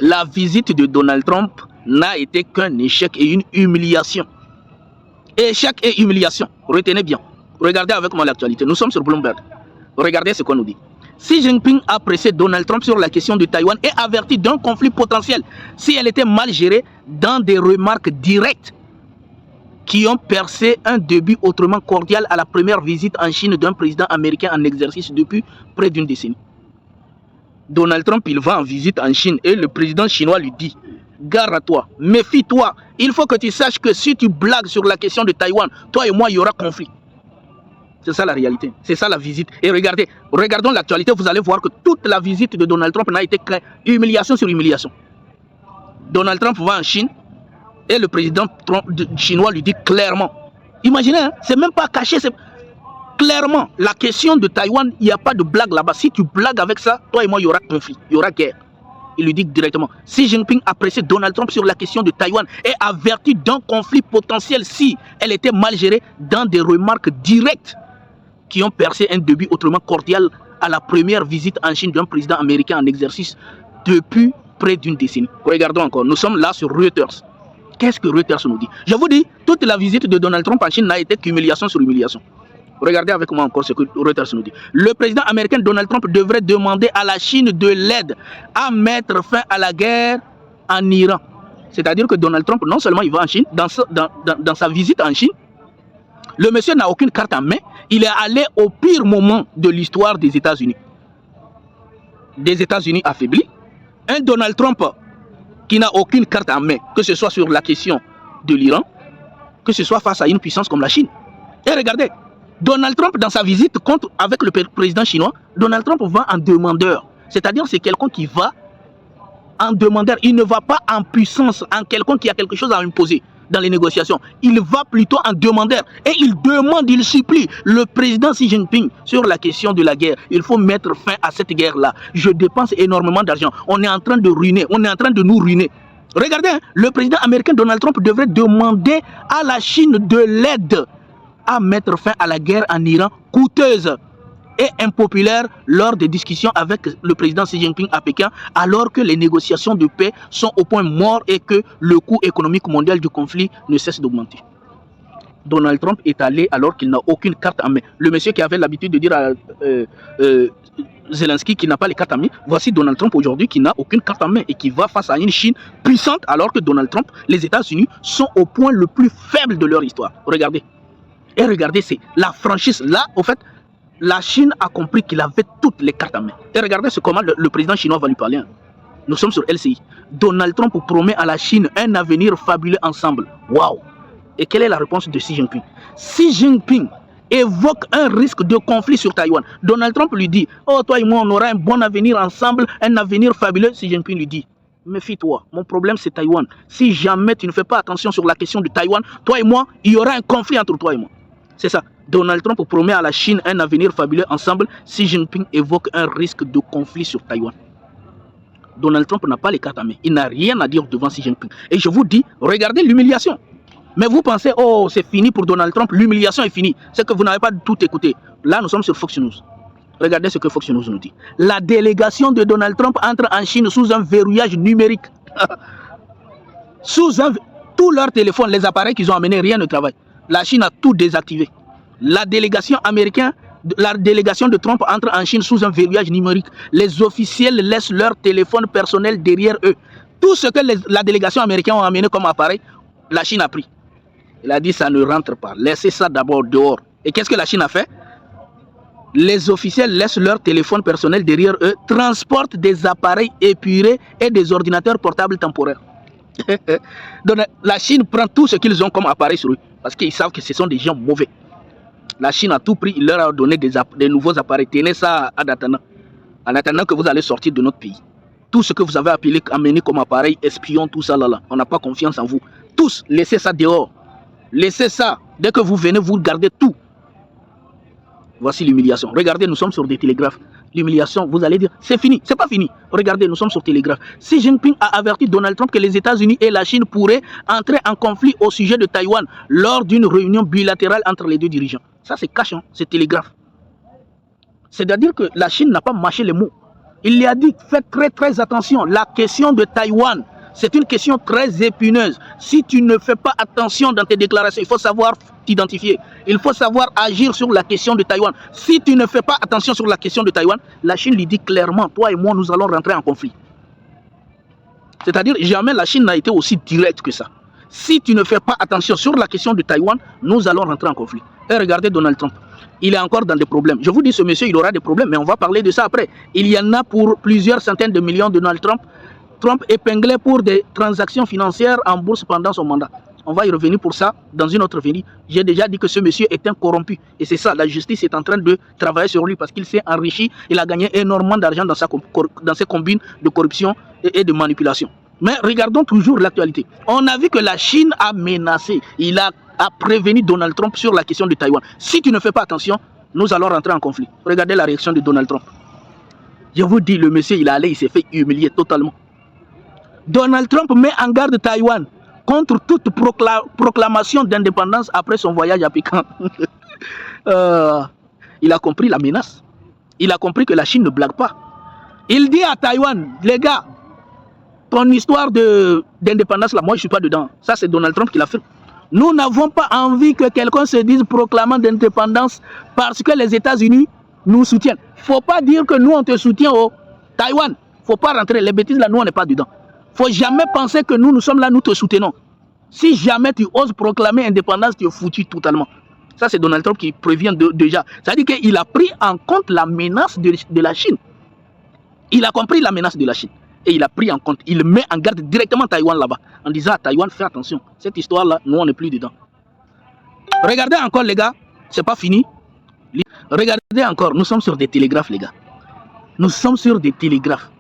La visite de Donald Trump n'a été qu'un échec et une humiliation. Échec et humiliation. Retenez bien. Regardez avec moi l'actualité. Nous sommes sur Bloomberg. Regardez ce qu'on nous dit. Xi Jinping a pressé Donald Trump sur la question de Taïwan et averti d'un conflit potentiel si elle était mal gérée dans des remarques directes qui ont percé un début autrement cordial à la première visite en Chine d'un président américain en exercice depuis près d'une décennie. Donald Trump, il va en visite en Chine et le président chinois lui dit « Gare à toi, méfie-toi, il faut que tu saches que si tu blagues sur la question de Taïwan, toi et moi, il y aura conflit. » C'est ça la réalité, c'est ça la visite. Et regardez, regardons l'actualité, vous allez voir que toute la visite de Donald Trump n'a été que humiliation sur humiliation. Donald Trump va en Chine et le président chinois lui dit clairement, imaginez, hein, c'est même pas caché, c'est clairement, la question de Taïwan, il n'y a pas de blague là-bas. Si tu blagues avec ça, toi et moi, il y aura conflit, il y aura guerre. Il lui dit directement, Xi Jinping a pressé Donald Trump sur la question de Taïwan et averti d'un conflit potentiel si elle était mal gérée dans des remarques directes qui ont percé un début autrement cordial à la première visite en Chine d'un président américain en exercice depuis près d'une décennie. Regardons encore, nous sommes là sur Reuters. Qu'est-ce que Reuters nous dit? Je vous dis, toute la visite de Donald Trump en Chine n'a été qu'humiliation sur humiliation. Regardez avec moi encore ce que Reuters nous dit. Le président américain Donald Trump devrait demander à la Chine de l'aide à mettre fin à la guerre en Iran. C'est-à-dire que Donald Trump, non seulement il va en Chine, dans sa visite en Chine, le monsieur n'a aucune carte en main, il est allé au pire moment de l'histoire des États-Unis. Des États-Unis affaiblis. Un Donald Trump qui n'a aucune carte en main, que ce soit sur la question de l'Iran, que ce soit face à une puissance comme la Chine. Et regardez, Donald Trump, dans sa visite avec le président chinois, Donald Trump va en demandeur. C'est-à-dire c'est quelqu'un qui va en demandeur. Il ne va pas en puissance, en quelqu'un qui a quelque chose à imposer dans les négociations. Il va plutôt en demandeur. Et il demande, il supplie le président Xi Jinping sur la question de la guerre. Il faut mettre fin à cette guerre-là. Je dépense énormément d'argent. On est en train de ruiner, on est en train de nous ruiner. Regardez, hein, le président américain Donald Trump devrait demander à la Chine de l'aide à mettre fin à la guerre en Iran, coûteuse et impopulaire lors des discussions avec le président Xi Jinping à Pékin, alors que les négociations de paix sont au point mort et que le coût économique mondial du conflit ne cesse d'augmenter. Donald Trump est allé alors qu'il n'a aucune carte en main. Le monsieur qui avait l'habitude de dire à Zelensky qu'il n'a pas les cartes en main, voici Donald Trump aujourd'hui qui n'a aucune carte en main et qui va face à une Chine puissante alors que Donald Trump, les États-Unis sont au point le plus faible de leur histoire. Regardez. Et regardez, c'est la franchise. Là, au fait, la Chine a compris qu'il avait toutes les cartes en main. Et regardez comment le président chinois va lui parler. Hein. Nous sommes sur LCI. Donald Trump promet à la Chine un avenir fabuleux ensemble. Waouh! Et quelle est la réponse de Xi Jinping? Xi Jinping évoque un risque de conflit sur Taïwan. Donald Trump lui dit, oh, toi et moi, on aura un bon avenir ensemble, un avenir fabuleux. Xi Jinping lui dit, méfie-toi, mon problème c'est Taïwan. Si jamais tu ne fais pas attention sur la question de Taïwan, toi et moi, il y aura un conflit entre toi et moi. C'est ça. Donald Trump promet à la Chine un avenir fabuleux ensemble. Xi Jinping évoque un risque de conflit sur Taïwan. Donald Trump n'a pas les cartes en main. Il n'a rien à dire devant Xi Jinping. Et je vous dis, regardez l'humiliation. Mais vous pensez, oh, c'est fini pour Donald Trump, l'humiliation est finie. C'est que vous n'avez pas tout écouté. Là, nous sommes sur Fox News. Regardez ce que Fox News nous dit. La délégation de Donald Trump entre en Chine sous un verrouillage numérique. Tous leurs téléphones, les appareils qu'ils ont amenés, rien ne travaille. La Chine a tout désactivé. La délégation américaine, la délégation de Trump entre en Chine sous un verrouillage numérique. Les officiels laissent leur téléphone personnel derrière eux. Tout ce que la délégation américaine a amené comme appareil, la Chine a pris. Il a dit ça ne rentre pas. Laissez ça d'abord dehors. Et qu'est-ce que la Chine a fait? Les officiels laissent leur téléphone personnel derrière eux, transportent des appareils épurés et des ordinateurs portables temporaires. Donc la Chine prend tout ce qu'ils ont comme appareil sur eux. Parce qu'ils savent que ce sont des gens mauvais. La Chine a tout pris, il leur a donné des nouveaux appareils. Tenez ça en attendant que vous allez sortir de notre pays. Tout ce que vous avez amené comme appareil, espion, tout ça là, on n'a pas confiance en vous. Tous, laissez ça dehors. Laissez ça. Dès que vous venez, vous gardez tout. Voici l'humiliation. Regardez, nous sommes sur des télégraphes. L'humiliation, vous allez dire, c'est fini. C'est pas fini. Regardez, nous sommes sur télégraphe. Xi Jinping a averti Donald Trump que les États-Unis et la Chine pourraient entrer en conflit au sujet de Taïwan lors d'une réunion bilatérale entre les deux dirigeants. Ça, c'est cash, hein, c'est télégraphe. C'est-à-dire que la Chine n'a pas mâché les mots. Il lui a dit, faites très attention. La question de Taïwan, c'est une question très épineuse. Si tu ne fais pas attention dans tes déclarations, il faut savoir t'identifier. Il faut savoir agir sur la question de Taïwan. Si tu ne fais pas attention sur la question de Taïwan, la Chine lui dit clairement, toi et moi, nous allons rentrer en conflit. C'est-à-dire, jamais la Chine n'a été aussi directe que ça. Si tu ne fais pas attention sur la question de Taïwan, nous allons rentrer en conflit. Et regardez Donald Trump. Il est encore dans des problèmes. Je vous dis, ce monsieur, il aura des problèmes, mais on va parler de ça après. Il y en a pour plusieurs centaines de millions de Donald Trump. Trump épinglé pour des transactions financières en bourse pendant son mandat. On va y revenir pour ça dans une autre vidéo. J'ai déjà dit que ce monsieur est un corrompu. Et c'est ça, la justice est en train de travailler sur lui parce qu'il s'est enrichi. Il a gagné énormément d'argent dans ses combines de corruption et de manipulation. Mais regardons toujours l'actualité. On a vu que la Chine a menacé. Il a prévenu Donald Trump sur la question de Taïwan. Si tu ne fais pas attention, nous allons rentrer en conflit. Regardez la réaction de Donald Trump. Je vous dis, le monsieur, il est allé, il s'est fait humilier totalement. Donald Trump met en garde Taïwan contre toute proclamation d'indépendance après son voyage à Pékin. Il a compris la menace. Il a compris que la Chine ne blague pas. Il dit à Taïwan, les gars, ton histoire d'indépendance là, moi je ne suis pas dedans. Ça c'est Donald Trump qui l'a fait. Nous n'avons pas envie que quelqu'un se dise proclamant d'indépendance parce que les États-Unis nous soutiennent. Il ne faut pas dire que nous on te soutient au Taïwan. Il ne faut pas rentrer. Les bêtises là, nous on n'est pas dedans. Il ne faut jamais penser que nous sommes là, nous te soutenons. Si jamais tu oses proclamer indépendance, tu es foutu totalement. Ça c'est Donald Trump qui prévient déjà. Ça veut dire qu'il a pris en compte la menace de la Chine. Il a compris la menace de la Chine. Et il a pris en compte, il met en garde directement Taïwan là-bas, en disant à Taïwan, fais attention, cette histoire-là, nous on n'est plus dedans. Regardez encore les gars, c'est pas fini. Regardez encore, nous sommes sur des télégraphes les gars. Nous sommes sur des télégraphes.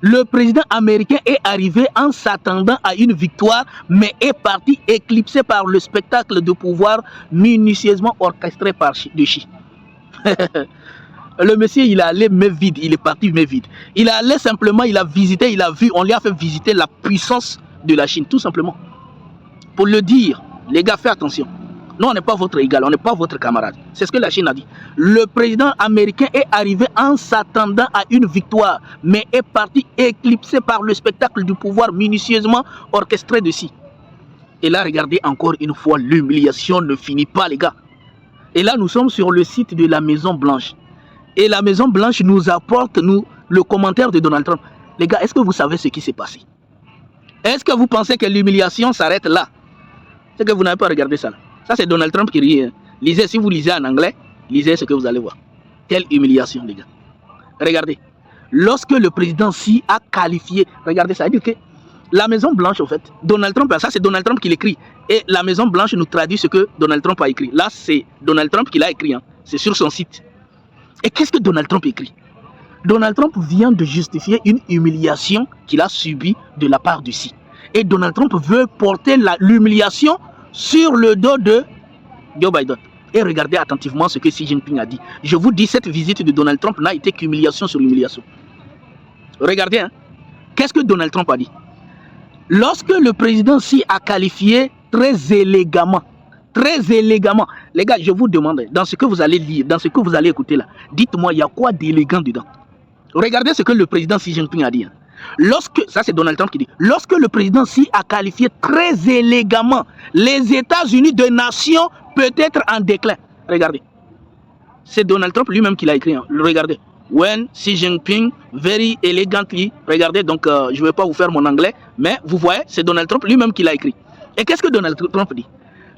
Le président américain est arrivé en s'attendant à une victoire, mais est parti éclipsé par le spectacle de pouvoir minutieusement orchestré par de Xi. Le monsieur, il est allé mais vide, il est parti mais vide. Il est allé simplement, il a visité, il a vu, on lui a fait visiter la puissance de la Chine, tout simplement. Pour le dire, les gars, faites attention. Nous, on n'est pas votre égal, on n'est pas votre camarade. C'est ce que la Chine a dit. Le président américain est arrivé en s'attendant à une victoire, mais est parti éclipsé par le spectacle du pouvoir minutieusement orchestré de Xi. Et là, regardez encore une fois, l'humiliation ne finit pas, les gars. Et là, nous sommes sur le site de la Maison Blanche. Et la Maison Blanche nous apporte le commentaire de Donald Trump. Les gars, est-ce que vous savez ce qui s'est passé? Est-ce que vous pensez que l'humiliation s'arrête là? C'est que vous n'avez pas regardé ça. Ça, c'est Donald Trump qui rit. Hein. Lisez, si vous lisez en anglais, lisez ce que vous allez voir. Quelle humiliation, les gars. Regardez. Lorsque le président Xi a qualifié, regardez ça, veut dire que la Maison Blanche, en fait, Donald Trump, ça c'est Donald Trump qui l'écrit. Et la Maison Blanche nous traduit ce que Donald Trump a écrit. Là, c'est Donald Trump qui l'a écrit. Hein. C'est sur son site. Et qu'est-ce que Donald Trump écrit? Donald Trump vient de justifier une humiliation qu'il a subie de la part de Xi. Et Donald Trump veut porter l'humiliation sur le dos de Joe Biden. Et regardez attentivement ce que Xi Jinping a dit. Je vous dis, cette visite de Donald Trump n'a été qu'humiliation sur humiliation. Regardez, hein. Qu'est-ce que Donald Trump a dit? Lorsque le président Xi a qualifié très élégamment, les gars, je vous demande, dans ce que vous allez lire, dans ce que vous allez écouter là, dites-moi, il y a quoi d'élégant dedans? Regardez ce que le président Xi Jinping a dit. Hein. Ça c'est Donald Trump qui dit, lorsque le président Xi a qualifié très élégamment les États-Unis de nation peut-être en déclin. Regardez. C'est Donald Trump lui-même qui l'a écrit. Hein. Regardez. When Xi Jinping very elegantly. Regardez, donc je ne vais pas vous faire mon anglais, mais vous voyez, c'est Donald Trump lui-même qui l'a écrit. Et qu'est-ce que Donald Trump dit?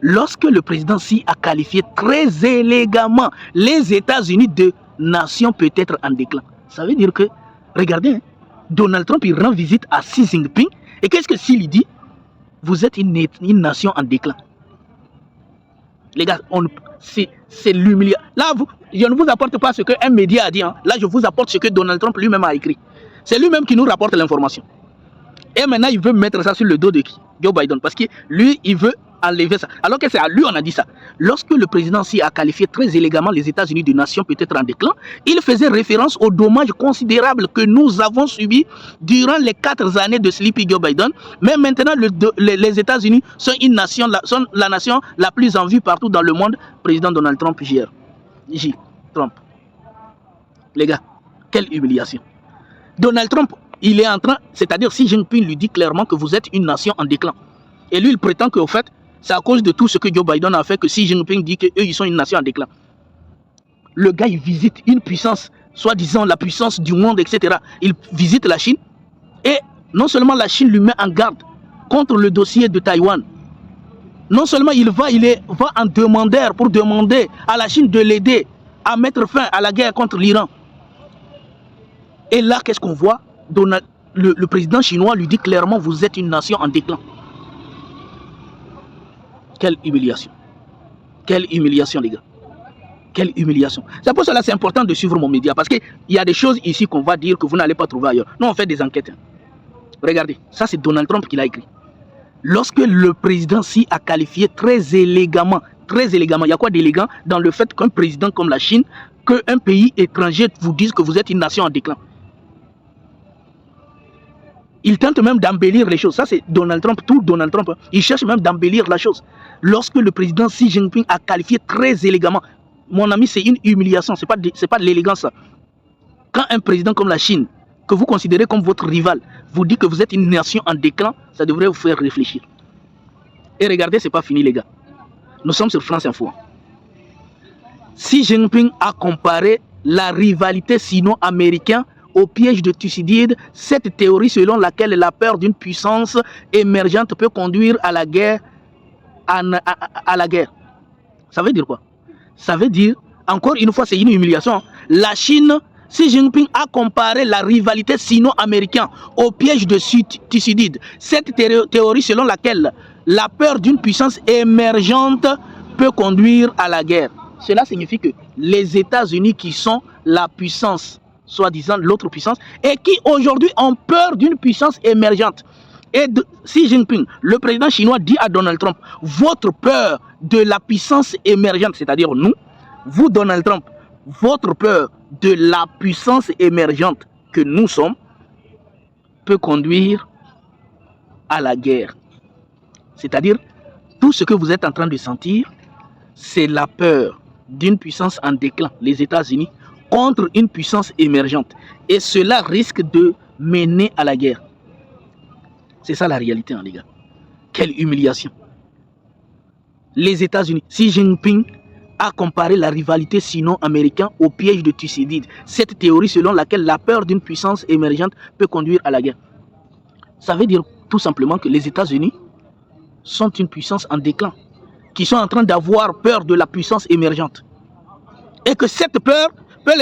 Lorsque le président Xi a qualifié très élégamment les États-Unis de nation peut-être en déclin. Ça veut dire que, regardez, hein, Donald Trump il rend visite à Xi Jinping. Et qu'est-ce que Xi lui dit? Vous êtes une nation en déclin. Les gars, c'est l'humiliation. Là, je ne vous apporte pas ce qu'un média a dit. Hein. Là, je vous apporte ce que Donald Trump lui-même a écrit. C'est lui-même qui nous rapporte l'information. Et maintenant, il veut mettre ça sur le dos de qui? Joe Biden. Parce que lui, il veut enlever ça. Alors que c'est à lui on a dit ça. Lorsque le président Xi a qualifié très élégamment les États-Unis de nation peut-être en déclin, il faisait référence aux dommages considérables que nous avons subis durant les 4 années de Sleepy Joe Biden. Mais maintenant, les États-Unis sont sont la nation la plus en vue partout dans le monde. Président Donald Trump, Trump. Les gars, quelle humiliation. Donald Trump, il est en train, c'est-à-dire Xi Jinping lui dit clairement que vous êtes une nation en déclin. Et lui, il prétend qu'au fait, c'est à cause de tout ce que Joe Biden a fait que Xi Jinping dit qu'eux, ils sont une nation en déclin. Le gars, il visite une puissance, soi-disant la puissance du monde, etc. Il visite la Chine et non seulement la Chine lui met en garde contre le dossier de Taïwan, non seulement il va en demandeur pour demander à la Chine de l'aider à mettre fin à la guerre contre l'Iran. Et là, qu'est-ce qu'on voit? Le président chinois lui dit clairement, vous êtes une nation en déclin. Quelle humiliation. Quelle humiliation, les gars. Quelle humiliation. C'est pour cela que c'est important de suivre mon média. Parce qu'il y a des choses ici qu'on va dire que vous n'allez pas trouver ailleurs. Nous, on fait des enquêtes. Regardez, ça c'est Donald Trump qui l'a écrit. Lorsque le président Xi a qualifié très élégamment, il y a quoi d'élégant dans le fait qu'un président comme la Chine, qu'un pays étranger vous dise que vous êtes une nation en déclin. Il tente même d'embellir les choses. Ça, c'est Donald Trump, tout Donald Trump. Il cherche même d'embellir la chose. Lorsque le président Xi Jinping a qualifié très élégamment, mon ami, c'est une humiliation, c'est pas de l'élégance. Quand un président comme la Chine, que vous considérez comme votre rival, vous dit que vous êtes une nation en déclin, ça devrait vous faire réfléchir. Et regardez, c'est pas fini, les gars. Nous sommes sur France Info. Xi Jinping a comparé la rivalité sino-américaine au piège de Thucydide, cette théorie selon laquelle la peur d'une puissance émergente peut conduire à la guerre. À la guerre. Ça veut dire quoi? Ça veut dire, encore une fois, c'est une humiliation. La Chine, Xi Jinping a comparé la rivalité sino-américaine au piège de Thucydide. Cette théorie selon laquelle la peur d'une puissance émergente peut conduire à la guerre. Cela signifie que les États-Unis qui sont la puissance, soi-disant l'autre puissance, et qui aujourd'hui ont peur d'une puissance émergente. Et Xi Jinping, le président chinois, dit à Donald Trump, votre peur de la puissance émergente, c'est-à-dire nous, vous Donald Trump, votre peur de la puissance émergente que nous sommes, peut conduire à la guerre. C'est-à-dire, tout ce que vous êtes en train de sentir, c'est la peur d'une puissance en déclin, les États-Unis, contre une puissance émergente. Et cela risque de mener à la guerre. C'est ça la réalité, hein, les gars. Quelle humiliation. Les États-Unis, Xi Jinping a comparé la rivalité sino-américaine au piège de Thucydide. Cette théorie selon laquelle la peur d'une puissance émergente peut conduire à la guerre. Ça veut dire tout simplement que les États-Unis sont une puissance en déclin, qui sont en train d'avoir peur de la puissance émergente. Et que cette peur peut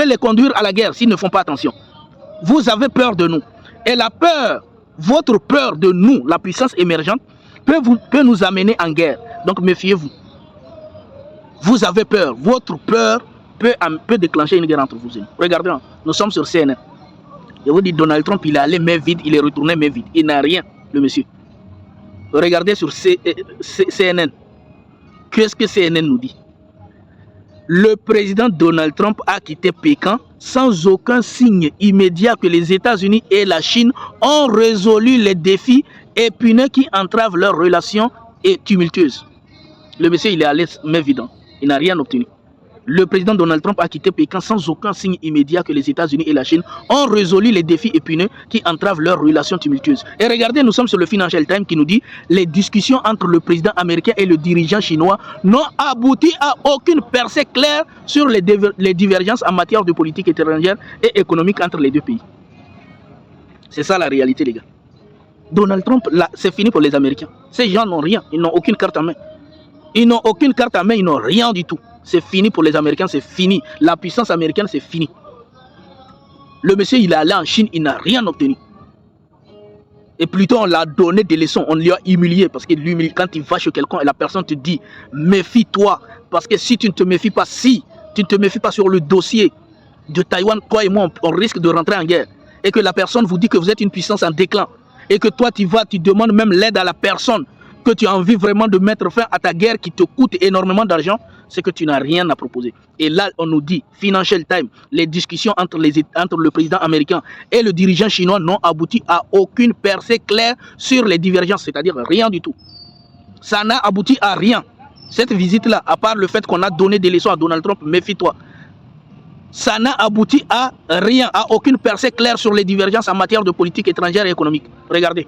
les conduire à la guerre s'ils ne font pas attention. Vous avez peur de nous. Et la peur, votre peur de nous, la puissance émergente, peut nous amener en guerre. Donc méfiez-vous. Vous avez peur. Votre peur peut déclencher une guerre entre vous et nous. Regardez, nous sommes sur CNN. Je vous dis, Donald Trump, il est allé main vide, il est retourné main vide. Il n'a rien, le monsieur. Regardez sur CNN. Qu'est-ce que CNN nous dit? Le président Donald Trump a quitté Pékin sans aucun signe immédiat que les États-Unis et la Chine ont résolu les défis épineux qui entravent leurs relations et tumultueuses. Le monsieur, il est allé main vide. Il n'a rien obtenu. Le président Donald Trump a quitté Pékin sans aucun signe immédiat que les États-Unis et la Chine ont résolu les défis épineux qui entravent leurs relations tumultueuses. Et regardez, nous sommes sur le Financial Times qui nous dit les discussions entre le président américain et le dirigeant chinois n'ont abouti à aucune percée claire sur les divergences en matière de politique étrangère et économique entre les deux pays. C'est ça la réalité, les gars. Donald Trump, là, c'est fini pour les Américains. Ces gens n'ont rien, ils n'ont aucune carte en main. Ils n'ont aucune carte en main, ils n'ont rien du tout. C'est fini pour les Américains, c'est fini. La puissance américaine, c'est fini. Le monsieur, il est allé en Chine, il n'a rien obtenu. Et plutôt, on l'a donné des leçons, on lui a humilié. Parce que lui, quand il va chez quelqu'un et la personne te dit, méfie-toi. Parce que si tu ne te méfies pas, sur le dossier de Taïwan, toi et moi, on risque de rentrer en guerre. Et que la personne vous dit que vous êtes une puissance en déclin. Et que toi, tu demandes même l'aide à la personne. Que tu as envie vraiment de mettre fin à ta guerre qui te coûte énormément d'argent, c'est que tu n'as rien à proposer. Et là, on nous dit, Financial Times, les discussions entre le président américain et le dirigeant chinois n'ont abouti à aucune percée claire sur les divergences, c'est-à-dire rien du tout. Ça n'a abouti à rien. Cette visite-là, à part le fait qu'on a donné des leçons à Donald Trump, méfie-toi. Ça n'a abouti à rien, à aucune percée claire sur les divergences en matière de politique étrangère et économique. Regardez.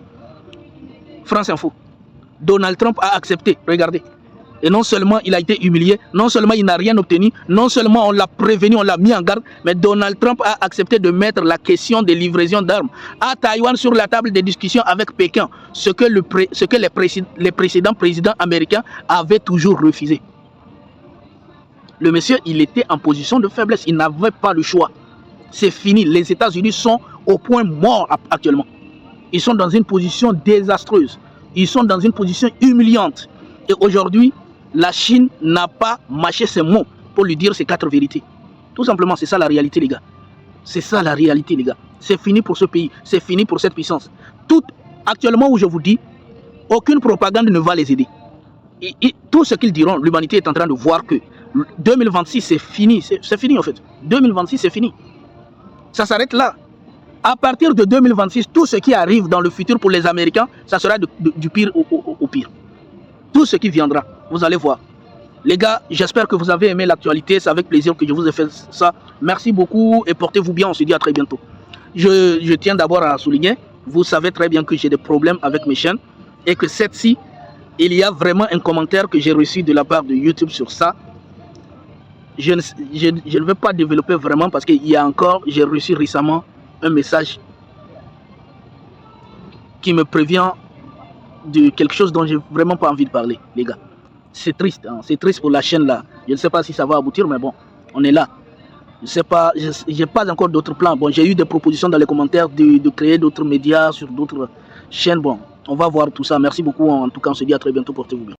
France Info. Donald Trump a accepté. Regardez. Et non seulement il a été humilié, non seulement il n'a rien obtenu, non seulement on l'a prévenu, on l'a mis en garde, mais Donald Trump a accepté de mettre la question des livraisons d'armes à Taïwan sur la table des discussions avec Pékin, ce que les précédents présidents américains avaient toujours refusé. Le monsieur, il était en position de faiblesse, il n'avait pas le choix. C'est fini, les États-Unis sont au point mort actuellement. Ils sont dans une position désastreuse, ils sont dans une position humiliante. Et aujourd'hui, la Chine n'a pas mâché ses mots pour lui dire ces 4 vérités. Tout simplement, c'est ça la réalité, les gars. C'est ça la réalité, les gars. C'est fini pour ce pays, c'est fini pour cette puissance. Actuellement où je vous dis, aucune propagande ne va les aider. Tout ce qu'ils diront, l'humanité est en train de voir que 2026, c'est fini. C'est fini, en fait. 2026, c'est fini. Ça s'arrête là. À partir de 2026, tout ce qui arrive dans le futur pour les Américains, ça sera du pire au pire. Tout ce qui viendra, vous allez voir. Les gars, j'espère que vous avez aimé l'actualité. C'est avec plaisir que je vous ai fait ça. Merci beaucoup et portez-vous bien. On se dit à très bientôt. Je tiens d'abord à souligner, vous savez très bien que j'ai des problèmes avec mes chaînes et que cette-ci, il y a vraiment un commentaire que j'ai reçu de la part de YouTube sur ça. Je ne vais pas développer vraiment parce qu'il y a encore, j'ai reçu récemment un message qui me prévient de quelque chose dont j'ai vraiment pas envie de parler, les gars. C'est triste, hein? C'est triste pour la chaîne là. Je ne sais pas si ça va aboutir, mais bon, on est là. Je sais pas, j'ai pas encore d'autres plans. Bon, j'ai eu des propositions dans les commentaires de créer d'autres médias sur d'autres chaînes. Bon, on va voir tout ça. Merci beaucoup. En tout cas, on se dit à très bientôt. Portez-vous bien.